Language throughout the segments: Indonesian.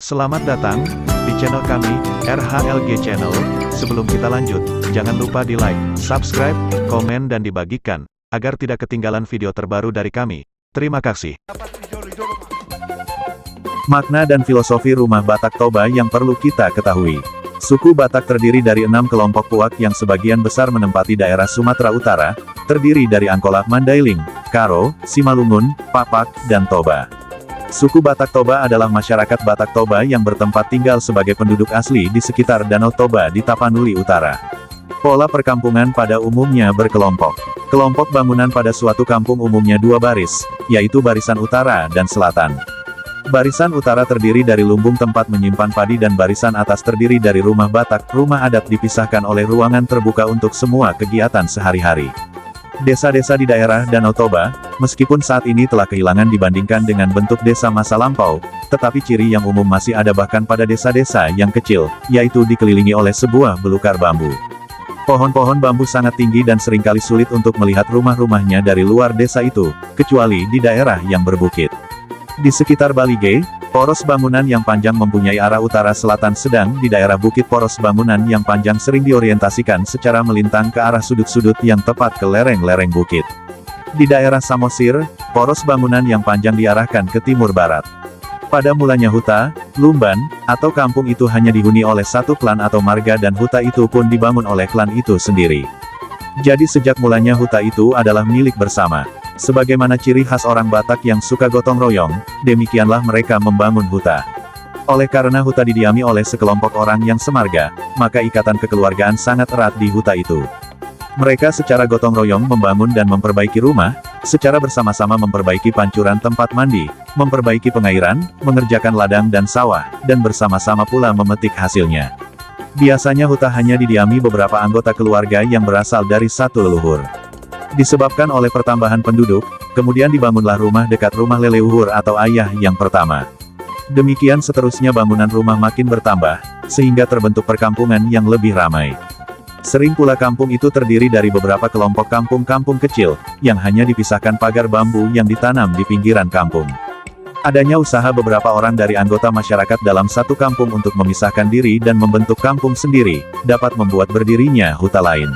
Selamat datang di channel kami, RHLG Channel. Sebelum kita lanjut, jangan lupa di like, subscribe, komen dan dibagikan, agar tidak ketinggalan video terbaru dari kami. Terima kasih. Makna dan filosofi rumah Batak Toba yang perlu kita ketahui. Suku Batak terdiri dari 6 kelompok puak yang sebagian besar menempati daerah Sumatera Utara, terdiri dari Angkola, Mandailing, Karo, Simalungun, Papak, dan Toba. Suku Batak Toba adalah masyarakat Batak Toba yang bertempat tinggal sebagai penduduk asli di sekitar Danau Toba di Tapanuli Utara. Pola perkampungan pada umumnya berkelompok. Kelompok bangunan pada suatu kampung umumnya 2 baris, yaitu barisan utara dan selatan. Barisan utara terdiri dari lumbung tempat menyimpan padi dan barisan atas terdiri dari rumah Batak. Rumah adat dipisahkan oleh ruangan terbuka untuk semua kegiatan sehari-hari. Desa-desa di daerah Danau Toba, meskipun saat ini telah kehilangan dibandingkan dengan bentuk desa masa lampau, tetapi ciri yang umum masih ada bahkan pada desa-desa yang kecil, yaitu dikelilingi oleh sebuah belukar bambu. Pohon-pohon bambu sangat tinggi dan seringkali sulit untuk melihat rumah-rumahnya dari luar desa itu, kecuali di daerah yang berbukit. Di sekitar Balige, poros bangunan yang panjang mempunyai arah utara-selatan, sedang di daerah bukit poros bangunan yang panjang sering diorientasikan secara melintang ke arah sudut-sudut yang tepat ke lereng-lereng bukit. Di daerah Samosir, poros bangunan yang panjang diarahkan ke timur-barat. Pada mulanya huta, lumban, atau kampung itu hanya dihuni oleh satu klan atau marga dan huta itu pun dibangun oleh klan itu sendiri. Jadi sejak mulanya huta itu adalah milik bersama. Sebagaimana ciri khas orang Batak yang suka gotong royong, demikianlah mereka membangun huta. Oleh karena huta didiami oleh sekelompok orang yang semarga, maka ikatan kekeluargaan sangat erat di huta itu. Mereka secara gotong royong membangun dan memperbaiki rumah, secara bersama-sama memperbaiki pancuran tempat mandi, memperbaiki pengairan, mengerjakan ladang dan sawah, dan bersama-sama pula memetik hasilnya. Biasanya huta hanya didiami beberapa anggota keluarga yang berasal dari satu leluhur. Disebabkan oleh pertambahan penduduk, kemudian dibangunlah rumah dekat rumah leluhur atau ayah yang pertama. Demikian seterusnya bangunan rumah makin bertambah, sehingga terbentuk perkampungan yang lebih ramai. Sering pula kampung itu terdiri dari beberapa kelompok kampung-kampung kecil, yang hanya dipisahkan pagar bambu yang ditanam di pinggiran kampung. Adanya usaha beberapa orang dari anggota masyarakat dalam satu kampung untuk memisahkan diri dan membentuk kampung sendiri, dapat membuat berdirinya huta lain.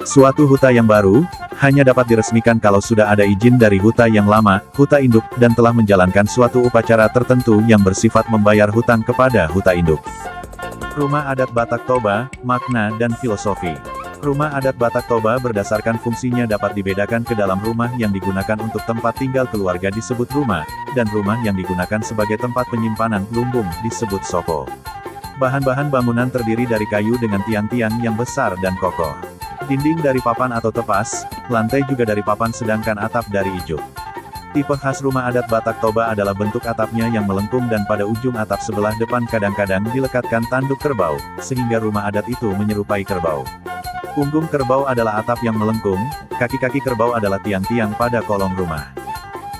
Suatu huta yang baru, hanya dapat diresmikan kalau sudah ada izin dari huta yang lama, huta induk, dan telah menjalankan suatu upacara tertentu yang bersifat membayar hutang kepada huta induk. Rumah adat Batak Toba, makna dan filosofi. Rumah adat Batak Toba berdasarkan fungsinya dapat dibedakan ke dalam rumah yang digunakan untuk tempat tinggal keluarga disebut rumah, dan rumah yang digunakan sebagai tempat penyimpanan lumbung disebut soko. Bahan-bahan bangunan terdiri dari kayu dengan tiang-tiang yang besar dan kokoh. Dinding dari papan atau tepas, lantai juga dari papan sedangkan atap dari ijuk. Tipe khas rumah adat Batak Toba adalah bentuk atapnya yang melengkung dan pada ujung atap sebelah depan kadang-kadang dilekatkan tanduk kerbau, sehingga rumah adat itu menyerupai kerbau. Punggung kerbau adalah atap yang melengkung, kaki-kaki kerbau adalah tiang-tiang pada kolong rumah.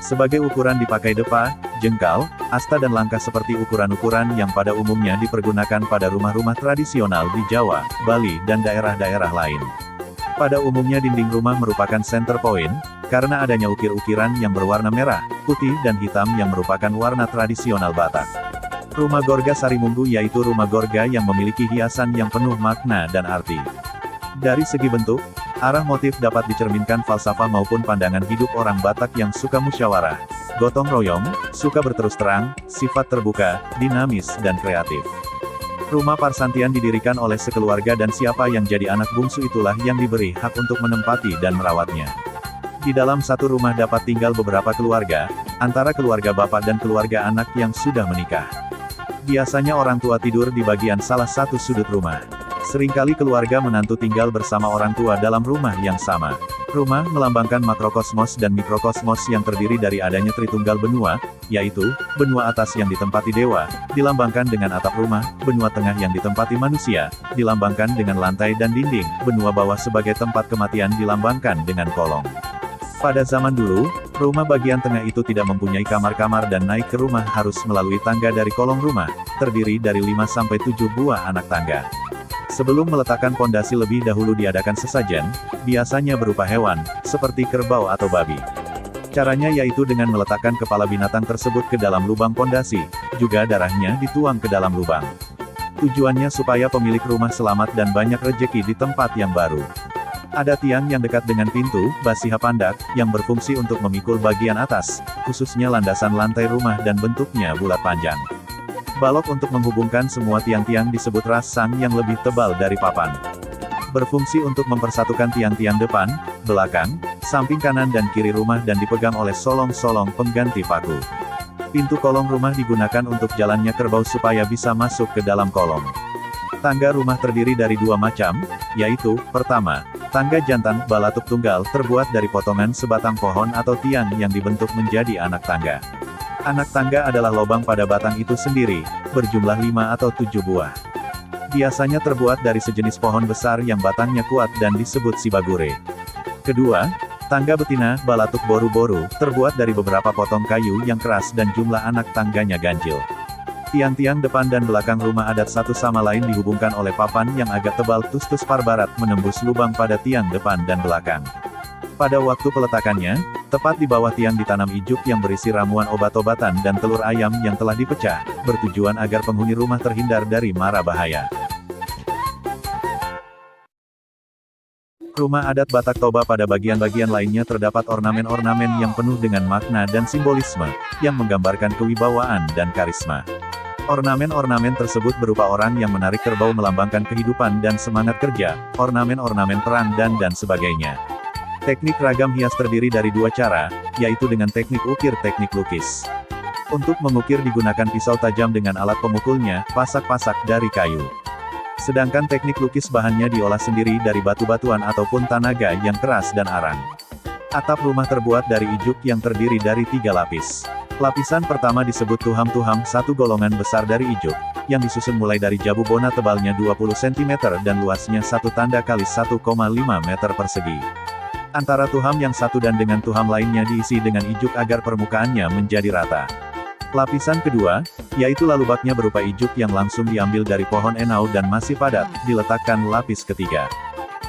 Sebagai ukuran dipakai depa, jengkal, asta dan langkah seperti ukuran-ukuran yang pada umumnya dipergunakan pada rumah-rumah tradisional di Jawa, Bali dan daerah-daerah lain. Pada umumnya dinding rumah merupakan center point, karena adanya ukir-ukiran yang berwarna merah, putih dan hitam yang merupakan warna tradisional Batak. Rumah Gorga Sarimunggu yaitu rumah gorga yang memiliki hiasan yang penuh makna dan arti. Dari segi bentuk, arah motif dapat dicerminkan falsafah maupun pandangan hidup orang Batak yang suka musyawarah, gotong royong, suka berterus terang, sifat terbuka, dinamis dan kreatif. Rumah Parsantian didirikan oleh sekeluarga dan siapa yang jadi anak bungsu itulah yang diberi hak untuk menempati dan merawatnya. Di dalam satu rumah dapat tinggal beberapa keluarga, antara keluarga bapak dan keluarga anak yang sudah menikah. Biasanya orang tua tidur di bagian salah satu sudut rumah. Seringkali keluarga menantu tinggal bersama orang tua dalam rumah yang sama. Rumah melambangkan makrokosmos dan mikrokosmos yang terdiri dari adanya tritunggal benua, yaitu, benua atas yang ditempati dewa, dilambangkan dengan atap rumah, benua tengah yang ditempati manusia, dilambangkan dengan lantai dan dinding, benua bawah sebagai tempat kematian dilambangkan dengan kolong. Pada zaman dulu, rumah bagian tengah itu tidak mempunyai kamar-kamar dan naik ke rumah harus melalui tangga dari kolong rumah, terdiri dari 5-7 buah anak tangga. Sebelum meletakkan pondasi lebih dahulu diadakan sesajen, biasanya berupa hewan, seperti kerbau atau babi. Caranya yaitu dengan meletakkan kepala binatang tersebut ke dalam lubang pondasi, juga darahnya dituang ke dalam lubang. Tujuannya supaya pemilik rumah selamat dan banyak rejeki di tempat yang baru. Ada tiang yang dekat dengan pintu, basiha pandak, yang berfungsi untuk memikul bagian atas, khususnya landasan lantai rumah dan bentuknya bulat panjang. Balok untuk menghubungkan semua tiang-tiang disebut rasang yang lebih tebal dari papan. Berfungsi untuk mempersatukan tiang-tiang depan, belakang, samping kanan dan kiri rumah dan dipegang oleh solong-solong pengganti paku. Pintu kolong rumah digunakan untuk jalannya kerbau supaya bisa masuk ke dalam kolong. Tangga rumah terdiri dari dua macam, yaitu, pertama, tangga jantan, balatuk tunggal, terbuat dari potongan sebatang pohon atau tiang yang dibentuk menjadi anak tangga. Anak tangga adalah lobang pada batang itu sendiri, berjumlah 5 atau 7 buah. Biasanya terbuat dari sejenis pohon besar yang batangnya kuat dan disebut sibagure. Kedua, tangga betina, balatuk boru-boru, terbuat dari beberapa potong kayu yang keras dan jumlah anak tangganya ganjil. Tiang-tiang depan dan belakang rumah adat satu sama lain dihubungkan oleh papan yang agak tebal tustus parbarat menembus lubang pada tiang depan dan belakang. Pada waktu peletakannya, tepat di bawah tiang ditanam ijuk yang berisi ramuan obat-obatan dan telur ayam yang telah dipecah, bertujuan agar penghuni rumah terhindar dari mara bahaya. Rumah adat Batak Toba pada bagian-bagian lainnya terdapat ornamen-ornamen yang penuh dengan makna dan simbolisme, yang menggambarkan kewibawaan dan karisma. Ornamen-ornamen tersebut berupa orang yang menarik kerbau melambangkan kehidupan dan semangat kerja, ornamen-ornamen perang dan sebagainya. Teknik ragam hias terdiri dari dua cara, yaitu dengan teknik ukir teknik lukis. Untuk mengukir digunakan pisau tajam dengan alat pemukulnya, pasak-pasak dari kayu. Sedangkan teknik lukis bahannya diolah sendiri dari batu-batuan ataupun tanaga yang keras dan arang. Atap rumah terbuat dari ijuk yang terdiri dari 3 lapis. Lapisan pertama disebut tuham-tuham, satu golongan besar dari ijuk, yang disusun mulai dari jabu bona tebalnya 20 cm dan luasnya 1 tanda kali 1,5 meter persegi. Antara tuham yang satu dan dengan tuham lainnya diisi dengan ijuk agar permukaannya menjadi rata. Lapisan kedua, yaitu lalubaknya berupa ijuk yang langsung diambil dari pohon enau dan masih padat, diletakkan lapis ketiga.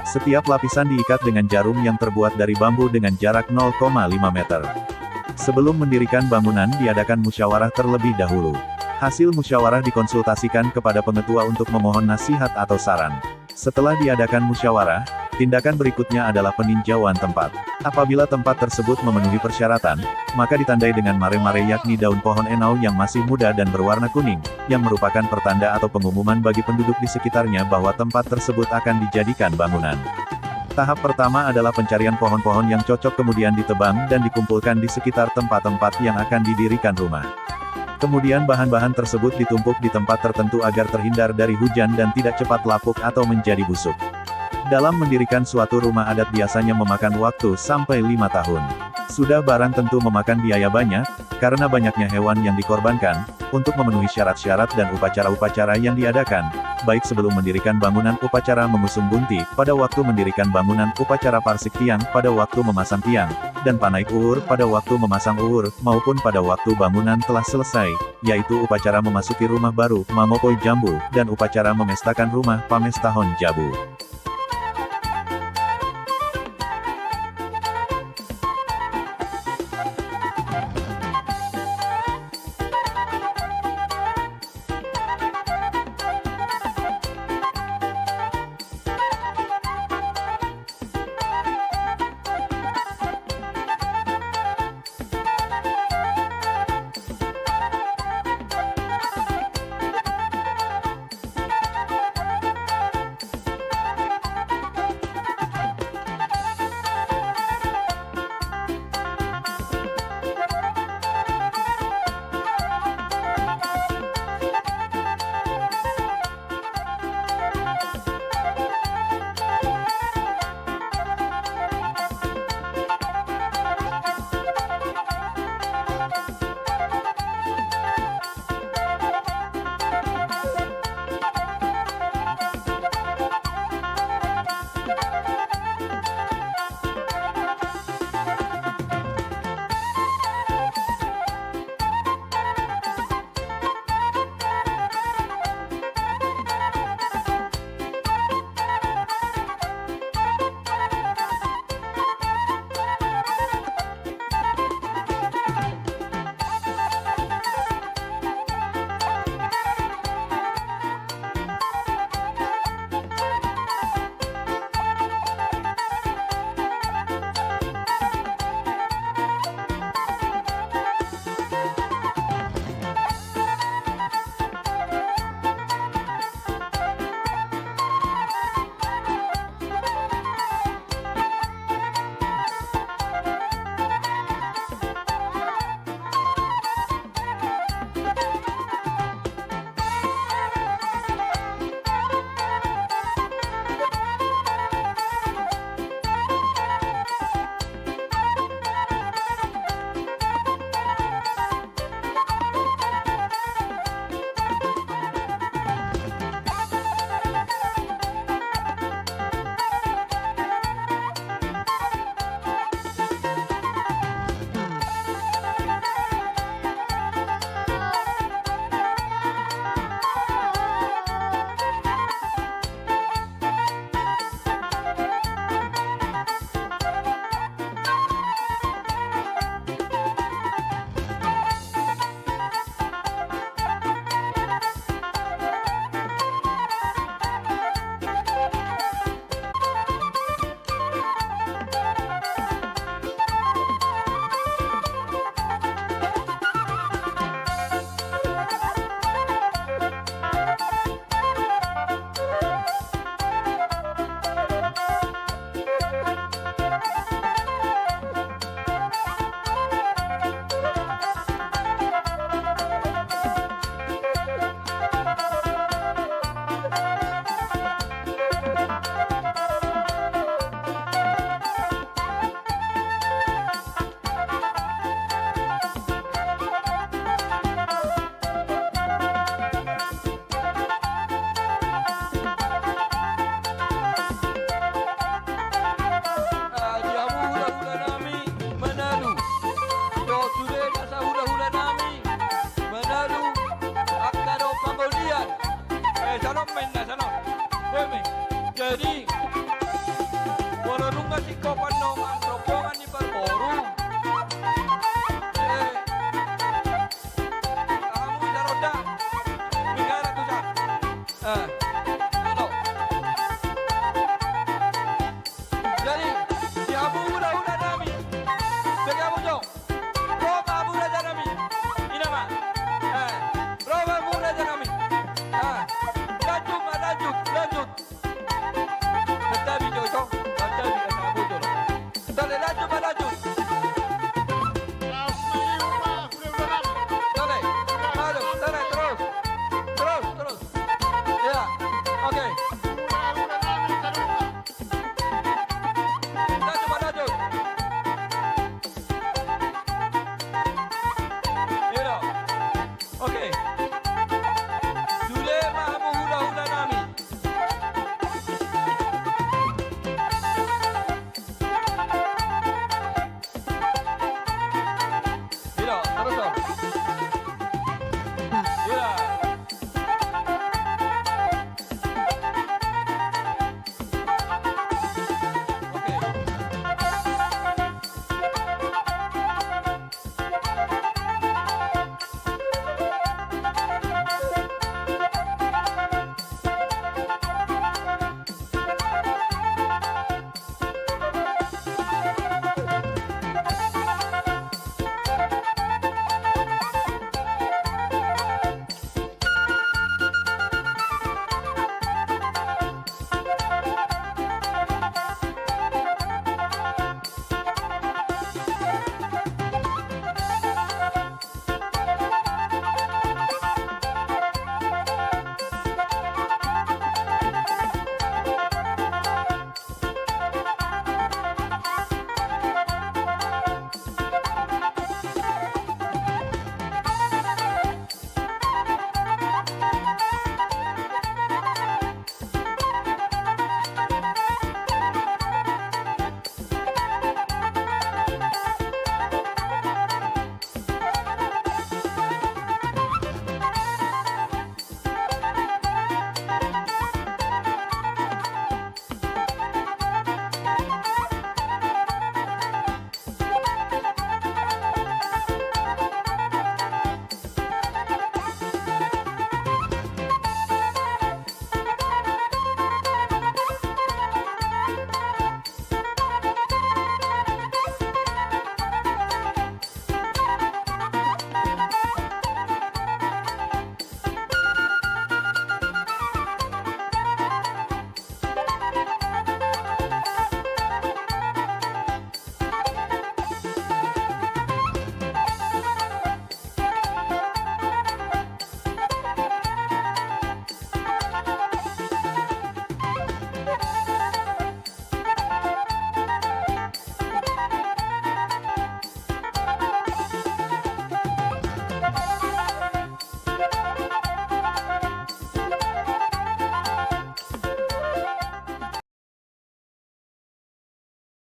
Setiap lapisan diikat dengan jarum yang terbuat dari bambu dengan jarak 0,5 meter. Sebelum mendirikan bangunan diadakan musyawarah terlebih dahulu. Hasil musyawarah dikonsultasikan kepada pengetua untuk memohon nasihat atau saran. Setelah diadakan musyawarah, tindakan berikutnya adalah peninjauan tempat. Apabila tempat tersebut memenuhi persyaratan, maka ditandai dengan mare-mare yakni daun pohon enau yang masih muda dan berwarna kuning, yang merupakan pertanda atau pengumuman bagi penduduk di sekitarnya bahwa tempat tersebut akan dijadikan bangunan. Tahap pertama adalah pencarian pohon-pohon yang cocok kemudian ditebang dan dikumpulkan di sekitar tempat-tempat yang akan didirikan rumah. Kemudian bahan-bahan tersebut ditumpuk di tempat tertentu agar terhindar dari hujan dan tidak cepat lapuk atau menjadi busuk. Dalam mendirikan suatu rumah adat biasanya memakan waktu sampai 5 tahun. Sudah barang tentu memakan biaya banyak, karena banyaknya hewan yang dikorbankan, untuk memenuhi syarat-syarat dan upacara-upacara yang diadakan, baik sebelum mendirikan bangunan upacara mengusung bunti, pada waktu mendirikan bangunan upacara parsik tiang, pada waktu memasang tiang, dan panaik uur pada waktu memasang uur, maupun pada waktu bangunan telah selesai, yaitu upacara memasuki rumah baru, mamopoi jambu, dan upacara memestakan rumah, pamestahon jabu.